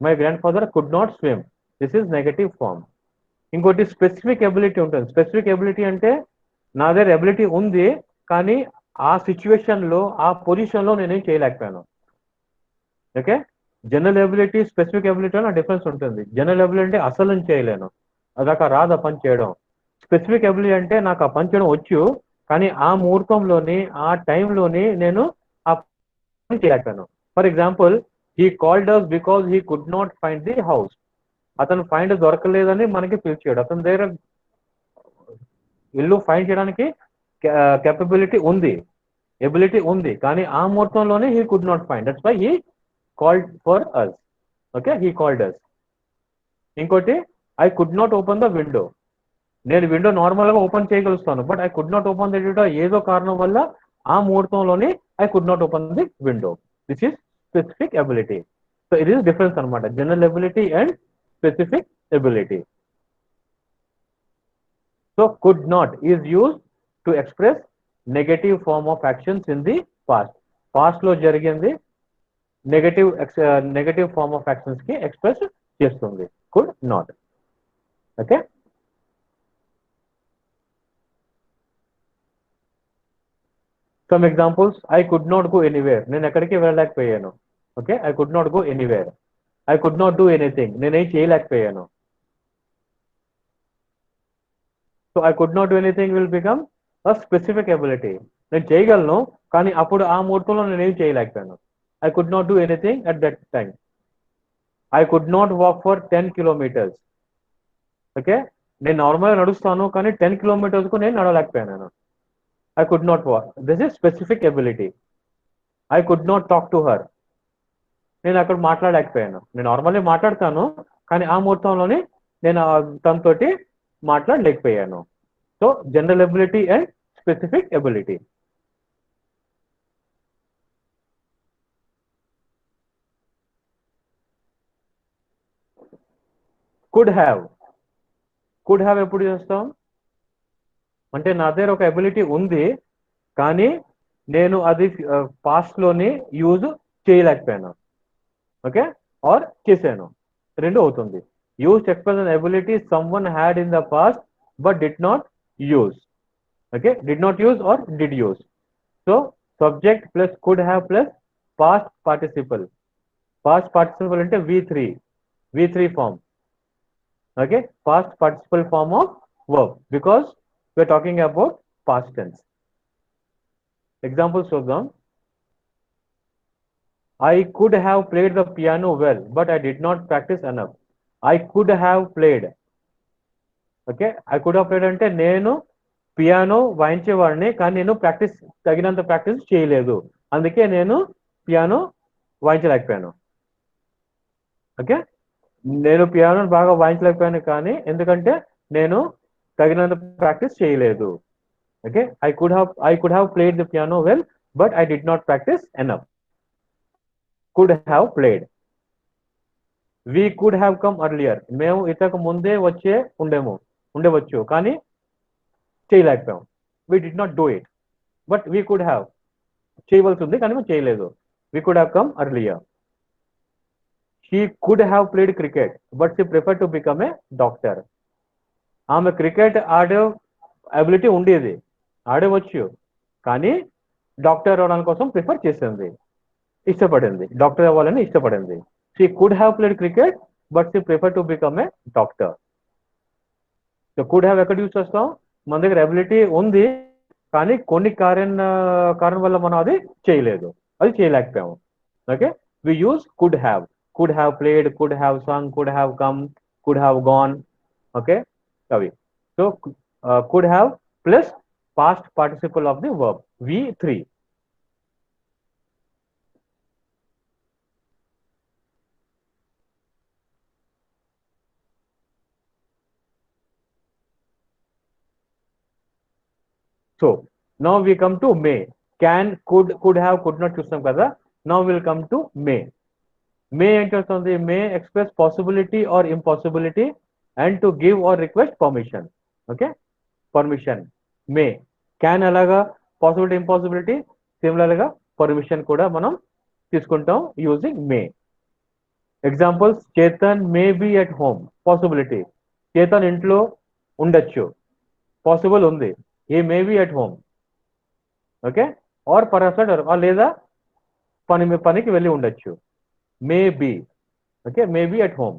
My grandfather could not swim. This is negative form. ఇంకోటి specific ability ఉంటుంది. Specific ability అంటే నా దగ్గర ability ఉంది, కానీ ఆ సిచ్యువేషన్ లో ఆ పొజిషన్ లో నేనేం చేయలేకపోయాను. Okay, general ability specific ability నా డిఫరెన్స్ ఉంటుంది. జనరల్ ఎబిలిటీ అంటే అసలు నేను చేయలేను, అదొక రాదు ఆ పని చేయడం. స్పెసిఫిక్ ఎబిలిటీ అంటే నాకు ఆ పని చేయడం వచ్చు, కానీ ఆ ముహూర్తంలోని ఆ టైంలోని నేను ఆ పని చేయలేకపోయాను. For example, he called us because he could not find the house. అతను ఫైండ్ దొరకలేదని మనకి పిలిచాడు. అతని దగ్గర ఇల్లు ఫైండ్ చేయడానికి కెపబిలిటీ ఉంది, ఎబిలిటీ ఉంది, కానీ ఆ ముహూర్తంలోనే he could not find. That's why he called for us. Okay, he called us. ఇంకోటి, I could not open the window. నేను విండో నార్మల్ గా ఓపెన్ చేయగలుగుతాను, but I could not open the window. ఏదో కారణం వల్ల ఆ ముహూర్తంలోనే I could not open the window. This is specific ability. So ఇది డిఫరెన్స్ అనమాట, general ability and specific ability. So could not is used to express negative form of actions in the past. Past లో జరిగింది negative form of actions కి express చేస్తుంది could not. Okay, some examples. I could not go anywhere. నేను ఎక్కడికి వెళ్ళలేకపోయాను. Okay, I could not go anywhere. I could not do anything. నేనేం చేయలేకపోయాను. So I could not do anything will become a specific ability. నేను చేయగలను, కానీ అప్పుడు ఆ ముహూర్తంలో నేనేం చేయలేకపోయాను. I could not do anything at that time. I could not walk for 10 kilometres. Okay, నేను నార్మల్గా నడుస్తాను, కానీ 10 కిలోమీటర్స్ కు నేను నడవలేకపోయాను. I could not walk. This is specific ability. I could not talk to her. నేను అక్కడ మాట్లాడలేకపోయాను. నేను నార్మల్లీ మాట్లాడతాను, కానీ ఆ ముహూర్తంలోనే నేను తనతోటి మాట్లాడలేకపోయాను. So general ability and specific ability. Could have. Could have ఎప్పుడు చేస్తాం అంటే, నా దగ్గర ఒక ఎబిలిటీ ఉంది, కానీ నేను అది పాస్ట్ లోని యూజ్ చేయలేకపోయాను. ఓకే, ఆర్ చేశాను. రెండు అవుతుంది. Use express an ability someone had in the past but did not use. Okay, did not use or did use. So subject plus could have plus past participle. Past participle అంటే V3 form. Okay, past participle form of verb, because we're talking about past tense. Examples చూద్దాం. I could have played the piano well, but I did not practice enough. I could have played. Okay, I could have played అంటే నేను piano వాయించేవాడిని, కానీ నేను తగినంత practice చేయలేదు, అందుకే నేను piano వాయించలేకపోయాను. Okay, నేను పియానో బాగా వాయించలేకపోయాను, కానీ ఎందుకంటే నేను తగినంత ప్రాక్టీస్ చేయలేదు. Okay, I could have played the piano well, but I did not practice enough. Could have played. We could have come earlier. మేము ఇంతకు ముందే ఉండేవచ్చు, కానీ చేయలేకపోయాం. We did not do it, but we could have, చేయవలసి ఉంది కానీ మేము చేయలేదు. We could have come earlier. She could have played cricket but she prefer to become a doctor. ఆమె క్రికెట్ ఆడే అబిలిటీ ఉండేది, ఆడవచ్చు, కానీ డాక్టర్ అవడానికి కోసం ప్రిఫర్ చేసింది, ఇష్టపడింది, డాక్టర్ అవ్వాలని ఇష్టపడింది. She could have played cricket but she prefer to become a doctor. So could have ఎక్కడ యూజ్ చేస్తాం? మన దగ్గర అబిలిటీ ఉంది కానీ కొన్ని కారణం వల్ల మనం అది చేయలేదు, అది చేయలేకపోయాము. Okay, we use could have played, could have sung, could have come, could have gone. Okay, అవి. So could have plus past participle of the verb V3. So now we come to may. Can, could have, could not చూస్తాం కదా. Now we'll come to may. May ఏంటి వస్తుంది? May express possibility or impossibility and to give or request permission. Okay, permission. May. Can అలాగా, possibility impossibility, similar గా permission కూడా మనం తీసుకుంటాం using may. Examples, Chetan may be at home, possibility, Chetan ఇంట్లో ఉండొచ్చు, possible ఉంది, he may be at home. Okay, or perhaps లేదా పనికి వెళ్ళి ఉండొచ్చు, may be. Okay, may be at home.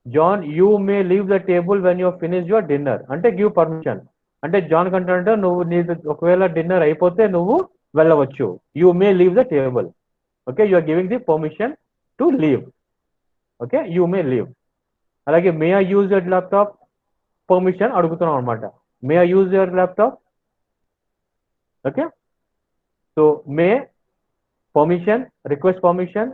John you may leave the table when you finish your dinner, అంటే give permission. అంటే John కంటే నువ్వు నీ ఒకవేళ డిన్నర్ అయిపోతే నువ్వు వెళ్ళవచ్చు, you may leave the table. Okay, you are giving the permission to leave. Okay, you may leave. అలాగే may I use your laptop, permission అడుగుతున్నాం అనమాట, may I use your laptop. Okay, so may, permission, request permission,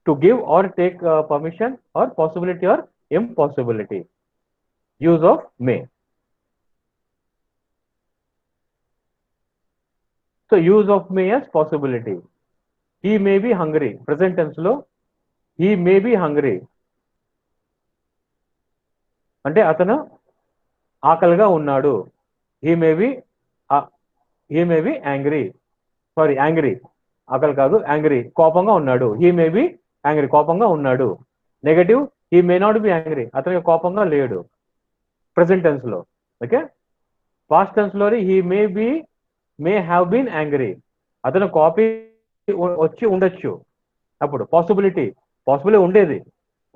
to give or take permission, or possibility or impossibility. Use of may. So use of may as possibility. He may be hungry, present tense లో he may be hungry అంటే అతను ఆకలిగా ఉన్నాడు. he may be angry, sorry angry, ఆకలి కాదు angry, కోపంగా ఉన్నాడు. he may be angry, కోపంగా ఉన్నాడు. Negative, he may not be angry, అతను కోపంగా లేడు, ప్రెసెంట్ టెన్స్ లో. ఓకే, పాస్ట్ టెన్స్ లో he may have been angry, అతను కాపీ వచ్చి ఉండొచ్చు, అప్పుడు పాసిబిలిటీ ఉండేది,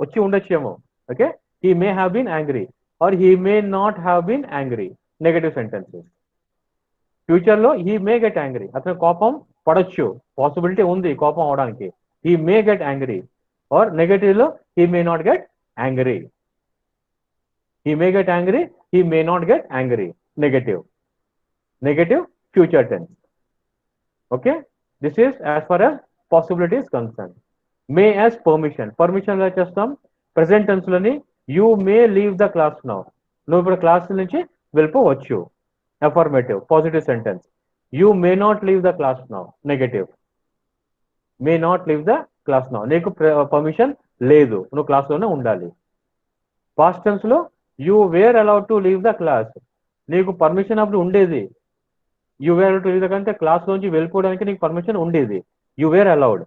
వచ్చి ఉండొచ్చేమో. Okay, he may have been angry or he may not have been angry, negative sentences. Future లో he may get angry, అతను కోపం పడొచ్చు, పాసిబిలిటీ ఉంది కోపం అవడానికి, he may get angry. Or negative లో he may not get angry, he may get angry, he may not get angry, negative future tense. Okay, this is as far as possibility is concern. May as permission ఎలా చేస్తాం? Present tense లోని you may leave the class now, నువ్వు ఇప్పుడు class నుంచి వెళ్ళిపోవచ్చు, affirmative positive sentence. You may not leave the class now, negative, may not leave the class now, నీకు permission లేదు, నువ్వు క్లాస్ లోనే ఉండాలి. పాస్ట్ టెన్స్ లో you were allowed to leave the class, నీకు పర్మిషన్ అప్పుడు ఉండేది, you were allowed to leave the, కంటే క్లాస్ లోంచి వెళ్ళిపోవడానికి నీకు పర్మిషన్ ఉండేది, you were allowed.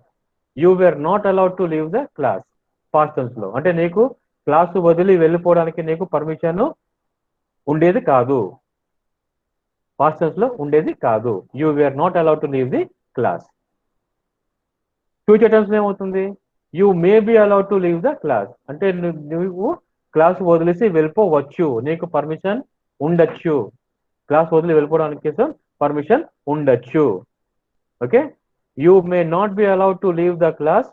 You were not allowed to leave the class, past tense లో, అంటే నీకు క్లాస్ వదిలి వెళ్ళిపోవడానికి నీకు పర్మిషన్ ఉండేది కాదు, పాస్ట్ టెన్స్ లో ఉండేది కాదు, you were not allowed to leave the class. Future tense ఏమవుతుంది? You may be allowed to leave the class, అంటే నువ్వు క్లాస్ వదిలేసి వెళ్ళిపోవచ్చు, నీకు పర్మిషన్ ఉండొచ్చు, క్లాస్ వదిలి వెళ్ళిపోవడానికి పర్మిషన్ ఉండొచ్చు. Okay, you may not be allowed to leave the class,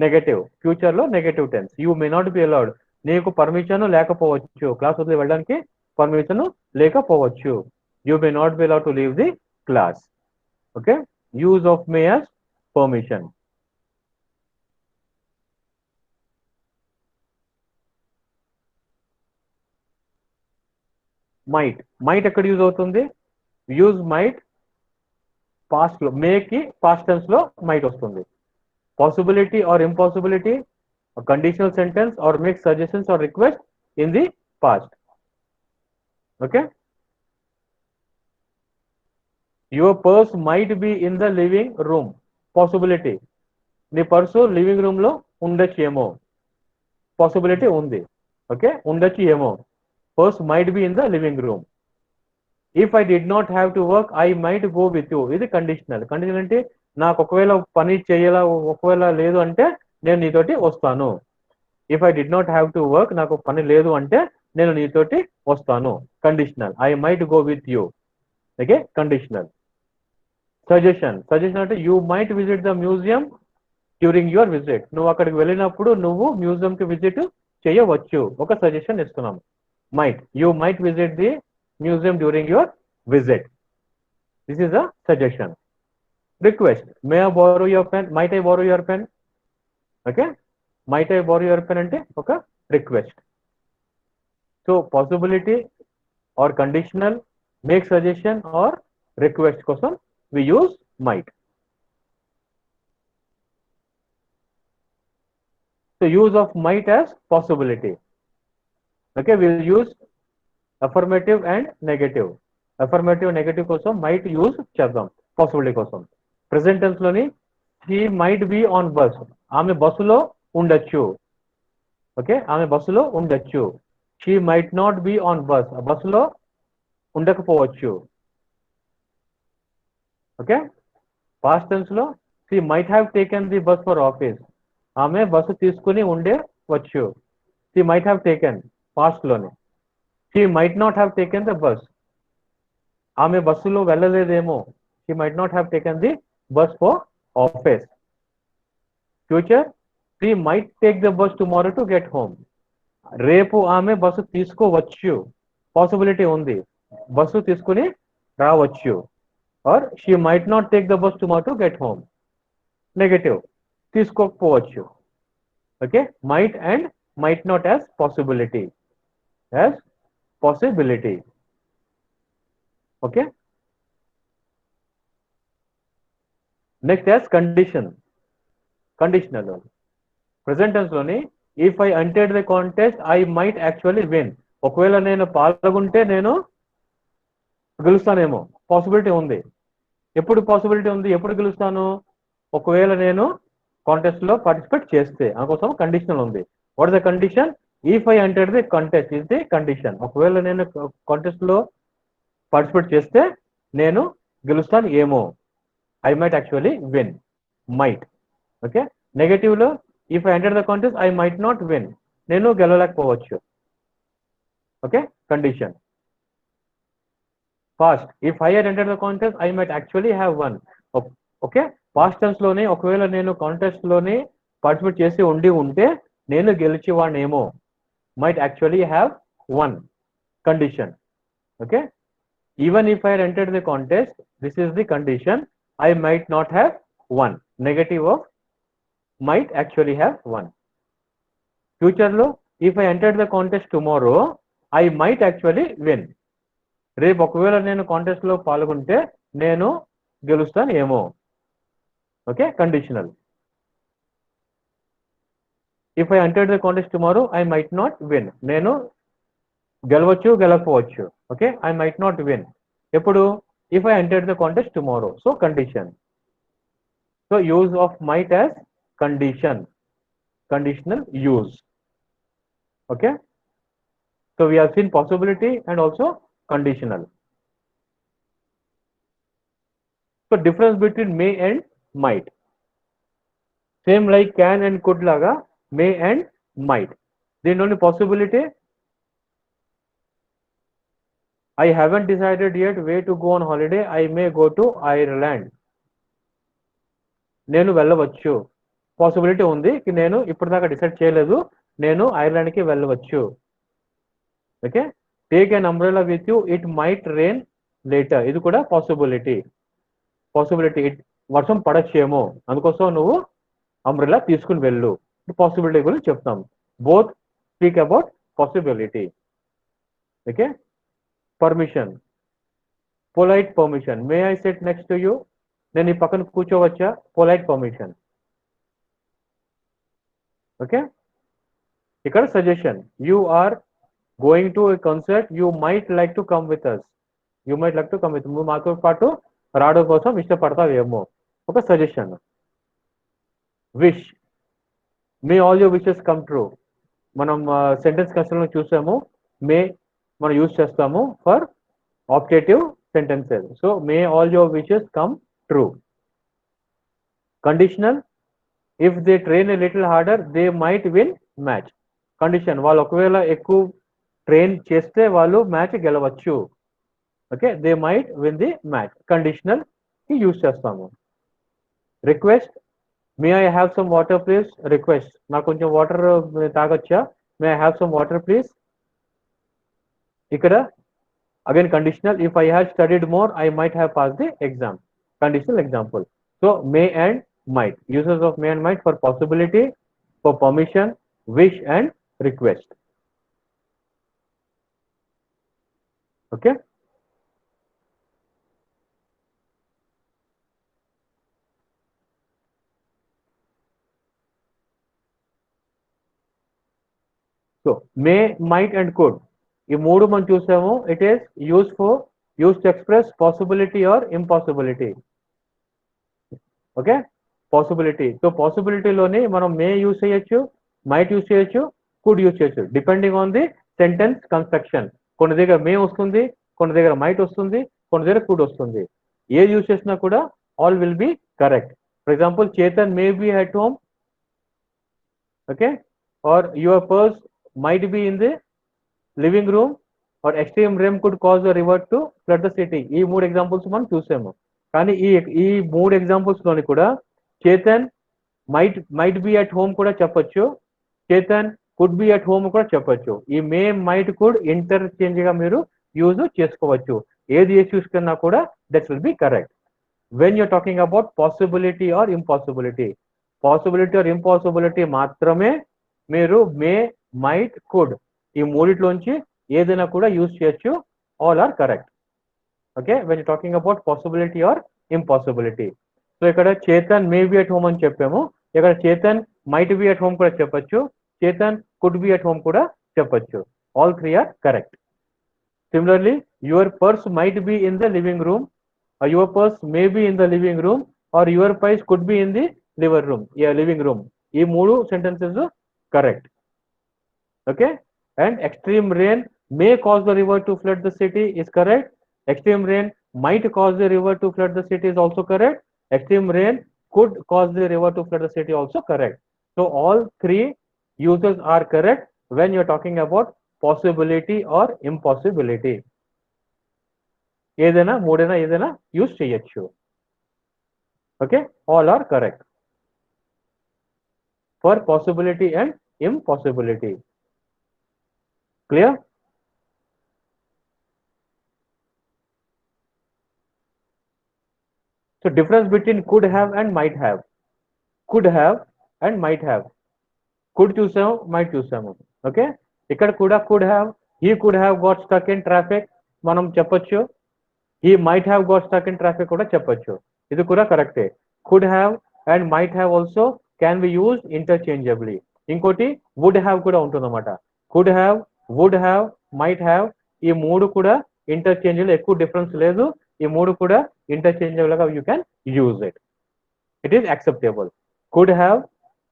negative, future లో negative tense, you may not be allowed, నీకు పర్మిషన్ లేకపోవచ్చు, క్లాస్ వదిలి వెళ్ళడానికి పర్మిషన్ లేకపోవచ్చు, you may not be allowed to leave the class. Okay, use of may as permission. Might ఎక్కడ use అవుతుంది? Use might past లో, మేకి పాస్ట్ టెన్స్ లో మైట్ వస్తుంది. Possibility or impossibility, conditional sentence or make suggestions are request in the past. Okay, your purse might be in the living room, possibility. నీ purse living room లో ఉండొచ్చు ఏమో, possibility ఉంది. Okay, ఉండొచ్చు ఏమో. Purse might be in the living room. If I did not have to work I might go with you. ఇది conditional. Conditional అంటే నాకు ఒకవేళ పని చేయాల, ఒకవేళ లేదు అంటే నేను నీతోటి వస్తాను. If I did not have to work, నాకు పని లేదు అంటే నేను నీతోటి వస్తాను. Conditional. I might go with you. Okay, conditional. Suggestion. Suggestion అంటే you might visit the museum during your visit. నువ్వు అక్కడికి వెళ్ళినప్పుడు నువ్వు మ్యూజియం కి విజిట్ చేయవచ్చు. ఒక సజెషన్ ఇస్తున్నాం. Might, you might visit the museum during your visit. This is a suggestion. Request. May I borrow your pen, might I borrow your pen. Okay, might I borrow your pen అంటే ఒక request. So possibility or conditional, make suggestion or request కోసం we use might. So use of might as possibility. Okay, we'll use affirmative and negative. Affirmative, negative కోసం might use చేద్దాం possibility కోసం. Present tense లోని he might be on bus. ఆమె బస్సులో ఉండొచ్చు. Okay, ఆమె బస్సులో ఉండొచ్చు. She might not be on bus. ఆ బస్సులో ఉండకపోవచ్చు. ఓకే, past tense లో she might have taken the bus for office. ఆమె బస్సు తీసుకుని ఉండవచ్చు. She might have taken, past లోనే. She might not have taken the bus. ఆమె బస్సులో వెళ్ళలేదేమో. She might not have taken the bus for office. Future, she might take the bus tomorrow to get home. రేపు ఆమె bus తీసుకోవచ్చు. Possibility ఉంది, bus తీసుకుని రావచ్చు. Or she might not take the bus tomorrow to get home. Negative, తీసుకోకపోవచ్చు. Okay, might and might not as possibility. As possibility. Okay, next as condition. Conditional. Present tense లోని if I entered the contest I might actually win. ఒకవేళ నేను పాల్గొంటే నేను గెలుస్తానేమో, possibility ఉంది. ఎప్పుడు possibility ఉంది, ఎప్పుడు గెలుస్తాను? ఒకవేళ నేను కాంటెస్ట్ లో పార్టిసిపేట్ చేస్తే. అందుకోసం కండిషనల్ ఉంది. What is the condition? If I entered the contest is the condition. ఒకవేళ నేను కాంటెస్ట్ లో పార్టిసిపేట్ చేస్తే నేను గెలుస్తాను ఏమో. I might actually win. Might. Okay, negative లో if I enter the contest I might not win. నేను గెలవలేకపోవచ్చు. Okay, condition. Past, if I had entered the contest I might actually have won. Okay, past tense లోనే ఒకవేళ నేను contest లోనే participate చేసి ఉంటే నేను గెలిచేవాడినేమో. Might actually have won. Condition. Okay, even if I had entered the contest, this is the condition, I might not have won. Negative of might actually have won. Future లో if I entered the contest tomorrow I might actually win. రేపు ఒకవేళ నేను contest లో పాల్గొంటే నేను గెలుస్తాను ఏమో. Okay, conditional. If I entered the contest tomorrow I might not win. నేను గెలవచ్చు, గెలకపోవచ్చు. Okay, I might not win. ఎప్పుడు? If I entered the contest tomorrow. So condition. So use of might as condition. Conditional use. Okay, so we have seen possibility and also conditional. So difference between may and might. Same like can and could laga, may and might. Then only possibility. I haven't decided yet where to go on holiday. I may go to Ireland. నేను వెళ్ళవచ్చు. Possibility ఉంది, నేను ఇప్పటిదాకా decide చేయలేదు, నేను Ireland కి వెళ్ళవచ్చు. Okay, take an umbrella with you, it might rain later. ఇది కూడా పాసిబిలిటీ. పాసిబిలిటీ, వర్షం పడచ్చేమో, అందుకోసం నువ్వు అంబ్రెల్లా తీసుకుని వెళ్ళు. పాసిబిలిటీ గురించి చెప్తాం. Both speak about possibility. Okay, permission. Polite permission. May I sit next to you. నేను ఈ పక్కన కూర్చోవచ్చా? Polite permission. ఓకే, ఇక్కడ suggestion. You are going to a concert, you might like to come with us. You might like to come with. మాతో పాటు రావడం కోసం ఇష్టపడతావేమో. ఒక suggestion. Wish, may all your wishes come true. మనం sentence construction చూసాము. May మనం use చేస్తాము for optative sentences. So may all your wishes come true. Conditional, if they train a little harder they might win match. Condition, వాళ్ళు ఒకవేళ ఎక్కువ train చేస్తే వాళ్ళు match గెలవచ్చు. Okay, they might win the match. Conditional కి use చేస్తాము. Request, may I have some water please. Request, నాకు కొంచెం వాటర్ తాగొచ్చా. May I have some water please. ఇక్కడ again conditional, if I have studied more I might have pass the exam. Conditional example. So may and might, uses of may and might for possibility, for permission, wish and request. Okay, so may, might and could, ఈ మూడు మనం చూసాము. It is use to express possibility or impossibility. Okay, possibility. So పాసిబిలిటీలోని మనం may use చేయొచ్చు, might use చేయొచ్చు, could use చేయొచ్చు, depending on the sentence construction. కొన్ని దగ్గర మే వస్తుంది, కొన్ని దగ్గర మైట్ వస్తుంది, కొన్ని దగ్గర కుడ్ వస్తుంది. ఏది యూస్ చేసినా కూడా all will be correct. For example, Chetan may be at home. Okay, or your purse might be in the living room, or extreme rain could cause the river to flood the city. ఈ మూడు examples మనం చూసాము. కానీ ఈ మూడు examples లోని కూడా Chetan might be at home కూడా చెప్పొచ్చు, Chetan could be at home కూడా చెప్పొచ్చు. ఈ మే, మైట్, కుడ్ ఇంటర్చేంజ్ గా మీరు యూజ్ చేసుకోవచ్చు. ఏది చూసుకున్నా కూడా that will be correct. When you're talking about possibility or impossibility, possibility or impossibility మాత్రమే మీరు మే, మైట్, కుడ్ ఈ మూడిట్లోంచి ఏదైనా కూడా యూజ్ చేయొచ్చు. All are correct. Okay, when you talking about possibility or impossibility. So ఇక్కడ Chetan may be at home అని చెప్పాము, ఇక్కడ Chetan might be at home కూడా చెప్పొచ్చు, Chetan could be at home కూడా చెప్పొచ్చు. All three are correct. Similarly, your purse might be in the living room, your purse may be in the living room, or your purse could be in the living room. ఈ మూడు sentences correct. Okay, and extreme rain may cause the river to flood the city is correct. Extreme rain might cause the river to flood the city is also correct. Extreme rain could cause the river to flood the city also correct. So all three uses are correct when you're talking about possibility or impossibility. ఏదైనా మూడైనా ఏదైనా use చేయొచ్చు. Okay, all are correct for possibility and impossibility. Clear? So difference between could have and might have. Could have and might have. Could చూసాము, might చూసాము. Okay, ఇక్కడ కూడా could have, he could have got stuck in traffic మనం చెప్పొచ్చు, he might have got stuck in traffic కూడా చెప్పొచ్చు. ఇది కూడా కరెక్టే. Could have and might have also can be used interchangeably. ఇంకోటి would have కూడా ఉంటుందన్నమాట. Could have, would have, might have ఈ మూడు కూడా ఇంటర్చేంజబుల్, ఎక్కువ డిఫరెన్స్ లేదు. ఈ మూడు కూడా ఇంటర్చేంజబుల్ గా you can use it. It is acceptable. Could have,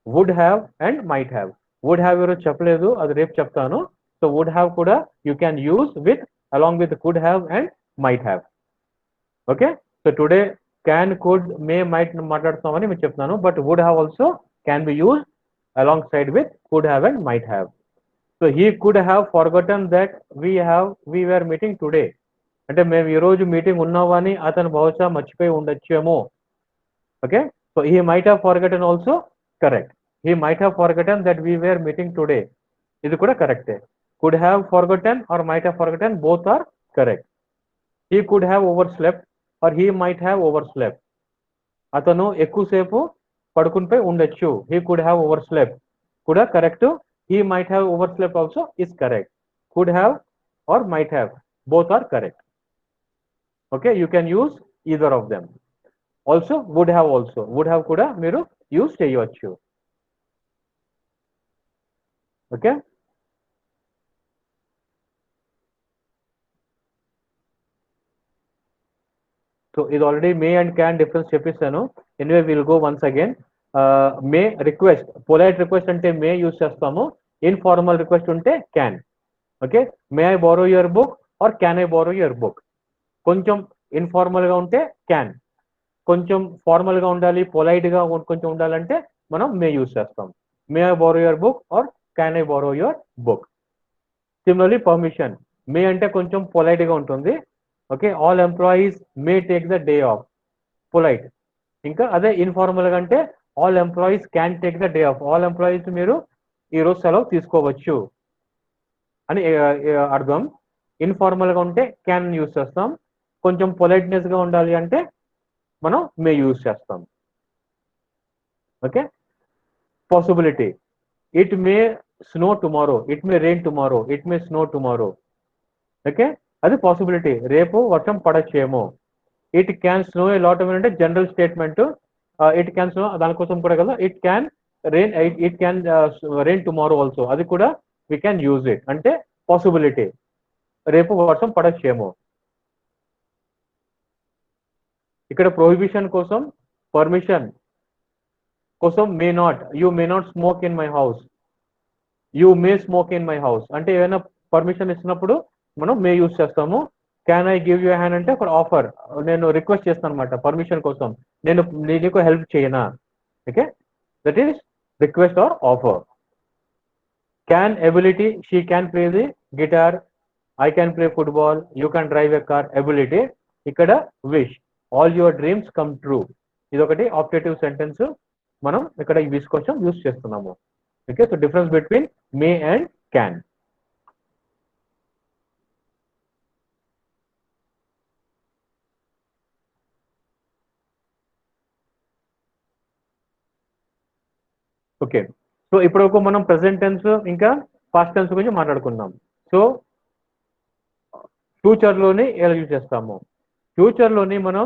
would have and might have. Would have ఈరోజు చెప్పలేదు, అది రేపు చెప్తాను. సో వుడ్ హ్యావ్ కూడా you can use with along with could have and might have. Okay, so today can, could, may, might మాట్లాడుతున్నామని మీకు చెప్తున్నాను. But would have also can be use alongside with could have and might have. So he could have forgotten that we were meeting today. అంటే మేము ఈ రోజు meeting ఉన్నామని అతను బహుశా మర్చిపోయి ఉండొచ్చేమో. Okay, so he might have forgotten also correct. He might have forgotten that we were meeting today. ఇది కూడా కరెక్టే. Could have forgotten or might have forgotten both are correct. He could have overslept or he might have overslept. అతను ఎక్కువసేపు పడుకునిపోయి ఉండొచ్చు. He could have overslept కూడా correct. He might have overslept also is correct. Could have or might have both are correct. Okay, you can use either of them. Also would have కూడా మీరు use చేయవచ్చు. Okay, so ఇది already may and can difference చెప్పిస్తాను. Anyway will go once again. May request, polite request అంటే may use చేస్తాము. Informal request ఉంటే can. Okay, may I borrow your book or can I borrow your book. కొంచెం informal గా ఉంటే can, కొంచెం formal గా ఉండాలి, పొలైట్ గా కొంచెం ఉండాలంటే మనం మే యూస్ చేస్తాం. May I borrow your book or can I borrow your book. Similarly permission, may అంటే కొంచెం పొలైట్ గా ఉంటుంది. Okay, all employees may take the day off, polite. ఇంకా అదే ఇన్ఫార్మల్ గా అంటే all employees can take the day off, all employees మీరు ఈ రోజు సెలవు తీసుకోవచ్చు అని అర్థం. ఇన్ఫార్మల్ గా ఉంటే క్యాన్ యూస్ చేస్తాం. కొంచెం పొలైట్నెస్ గా ఉండాలి అంటే మనం మే యూస్ చేస్తాం. Okay, possibility, it may snow tomorrow, it may rain tomorrow, it may snow tomorrow. Okay, అది పాసిబిలిటీ, రేపు వర్షం పడచ్చేమో. It can snow a lot అంటే general statement. It can snow దానికోసం కూడా కదా, it can rain, it can rain tomorrow also, అది కూడా వీ క్యాన్ యూజ్ ఇట్ అంటే పాసిబిలిటీ, రేపు వర్షం పడచ్చేమో. ఇక్కడ ప్రొహిబిషన్ కోసం, పర్మిషన్ కోసం may not, you may not smoke in my house, you may smoke in my house అంటే ఏదైనా పర్మిషన్ ఇచ్చినప్పుడు మనం మే యూస్ చేస్తాము. Can I give you hand అంటే ఒక ఆఫర్, నేను రిక్వెస్ట్ చేస్తాను అనమాట పర్మిషన్ కోసం, నేను నీకు హెల్ప్ చేయనా. Okay, that is request or offer. Can ability, she can play the guitar, I can play football, you can drive a car. Ability, ఇక్కడ wish, all your dreams come true, ఇదొకటి optative sentence మనం ఇక్కడ ఈ wish కోసం use చేస్తున్నాము. Okay, so difference between may and can. Okay, so ఇప్పుడు మనం present tense ఇంకా పాస్ట్ టెన్స్ గురించి మాట్లాడుకుందాం. సో ఫ్యూచర్ లోని ఎలా యూజ్ చేస్తాము. ఫ్యూచర్ లోని మనం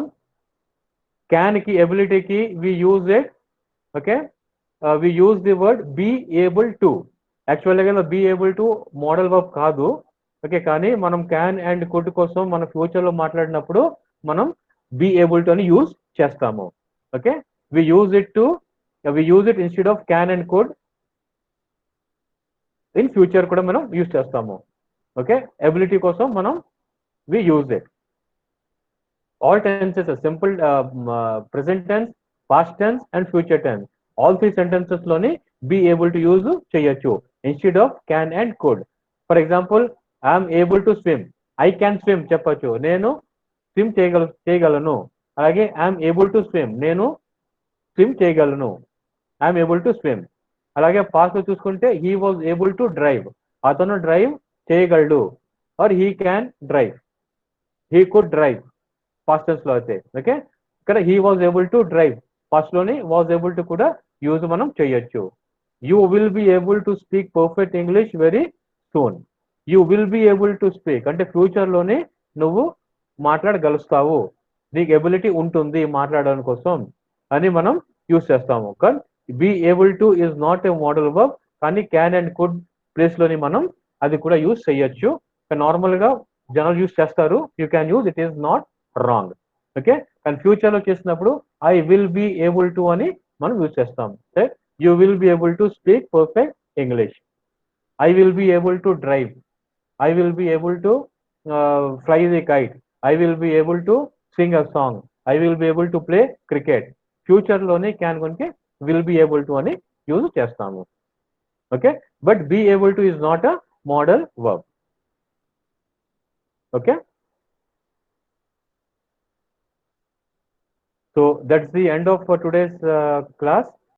క్యాన్ కి, ఎబిలిటీకి we use it. Okay, we use the word be able to. Actually be able to modal verb కాదు. ఓకే, కానీ మనం క్యాన్ అండ్ కుడ్ కోసం మన ఫ్యూచర్ లో మాట్లాడినప్పుడు మనం బీ ఏబుల్ టు అని యూజ్ చేస్తాము. Okay, we use it to, we use it instead of can and could. In future కూడా మనం యూజ్ చేస్తాము. ఓకే, ఎబిలిటీ కోసం మనం we use it. All tenses, simple present tense, past tense and future tense, all three sentences లోని be able to use చేయొచ్చు instead of can and could. For example, I'm able to swim, I can swim చెప్పొచ్చు, నేను swim చేయగలను. అలాగే I'm able to swim, నేను swim చేయగలను, I'm able to swim. అలాగే past లో చూసుకుంటే he was able to drive, అతను డ్రైవ్ చేయగలడు. Or he can drive, he could drive past tense లో అయితే. ఓకే, ఇక్కడ he was able to drive, past లోని వాజ్ ఏబుల్ టు కూడా యూజ్ మనం చేయొచ్చు. You will be able to speak perfect English very soon, you will be able to speak అంటే future లోనే నువ్వు మాట్లాడగలుస్తావు, నీకు ఎబిలిటీ ఉంటుంది మాట్లాడడం కోసం అని మనం యూజ్ చేస్తాము. కానీ B able to is not a model verb, కానీ క్యాన్ అండ్ కుడ్ ప్లేస్ లోని మనం అది కూడా యూజ్ చేయొచ్చు. నార్మల్ గా జనాలు యూజ్ చేస్తారు, you can use, it is not wrong. Okay, కానీ ఫ్యూచర్ లో చేసినప్పుడు I will be able to అని మనం యూజ్ చేస్తాం. You will be able to speak perfect English, I will be able to drive, I will be able to fly the kite, I will be able to sing a song, I will be able to play cricket. Future లోనే can కొనికి will be able to అని use చేస్తాము. Okay, but B able to is not a model verb. Okay, so that's the end of today's class.